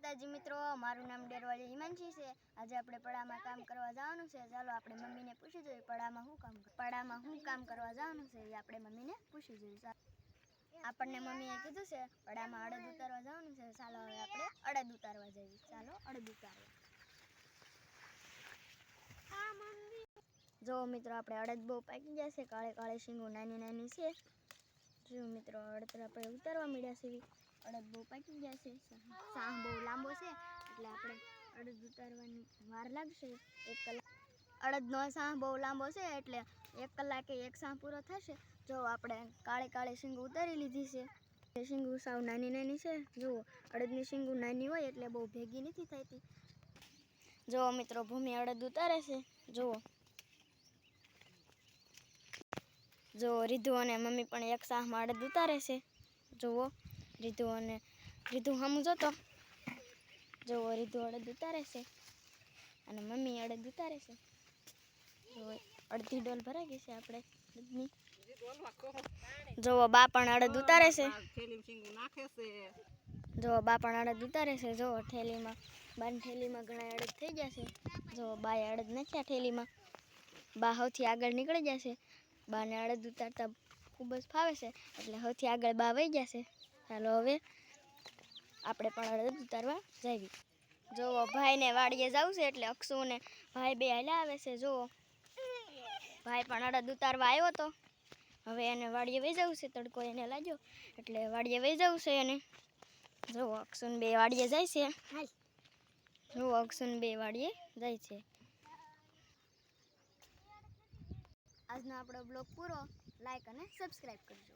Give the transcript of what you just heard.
માતાજી મિત્રો, મારું નામ ડેરવાળી હિમાંશી છે। આજે આપણે પડામાં કામ કરવા જવાનું છે। ચાલો આપણે મમ્મીને પૂછી જોઈએ પડામાં શું કામ કરવા જવાનું છે એ આપણે મમ્મીને પૂછી જોઈએ। આપણને મમ્મીએ કીધું છે પડામાં અડદ ઉતારવા જવાનું છે। ચાલો હવે આપણે અડદ ઉતારવા જઈએ। ચાલો અડદ ઉતારવા। જો મિત્રો આપણે અડદ બહુ પાકી ગયા છે, કાળે કાળે શીંગો નાની નાની છે। જો મિત્રો અડદ આપણે ઉતારવા મળ્યા છે। અડદ બહુ પાકી ગયા છે, સાહ બહુ લાંબો છે એટલે આપણે અડદ ઉતારવાની વાર લાગશે 1 કલાક। અડદનો સાહ બહુ લાંબો છે એટલે 1 કલાકે એક સાહ પૂરો થશે। જો આપણે કાળે કાળે શીંગો ઉતારી લીધી છે। શીંગો સાવ નાની નાની છે। જુઓ અડદની શીંગો નાની હોય એટલે બહુ ભેગી નથી થતી। જો મિત્રો ભૂમિ અડદ ઉતારે છે। જો રીધુ અને મમ્મી પણ એક સાહમાં અડદ ઉતારે છે। જુઓ રીધુ હમ જોતો, જુઓ રીધુ અડદ ઉતારે છે અને મમ્મી અડદ ઉતારે છે। જો અડધી ડોલ ભરાઈ ગઈ છે આપણે અડદની। જુઓ બા પણ અડદ ઉતારે છે। જુઓ બા પણ અડદ ઉતારે છે। જુઓ થેલીમાં, બાની થેલીમાં ઘણા અડદ થઈ ગયા છે। જુઓ બાએ અડદ નાખ્યા થેલીમાં। બા સૌથી આગળ નીકળી ગયા છે। બાને અડદ ઉતારતા ખૂબ જ ફાવે છે એટલે સૌથી આગળ બા વહી ગયા છે। ચાલો હવે આપણે પણ અડદ ઉતારવા જઈએ। જુઓ ભાઈને વાડીએ જવું છે એટલે અક્ષુ અને ભાઈ બે હાલ્યા આવે છે। જુઓ ભાઈ પણ અડદ ઉતારવા આવ્યો હતો, હવે એને વાડીએ વહી જવું છે। તડકો એને લાગ્યો એટલે વાડીએ વહી જવું છે એને। જુઓ અક્ષુન બે વાડીએ જાય છે। જુઓ અક્ષુન બે વાડીએ જાય છે। આજનો આપણો બ્લોગ પૂરો, લાઈક અને સબસ્ક્રાઈબ કરજો।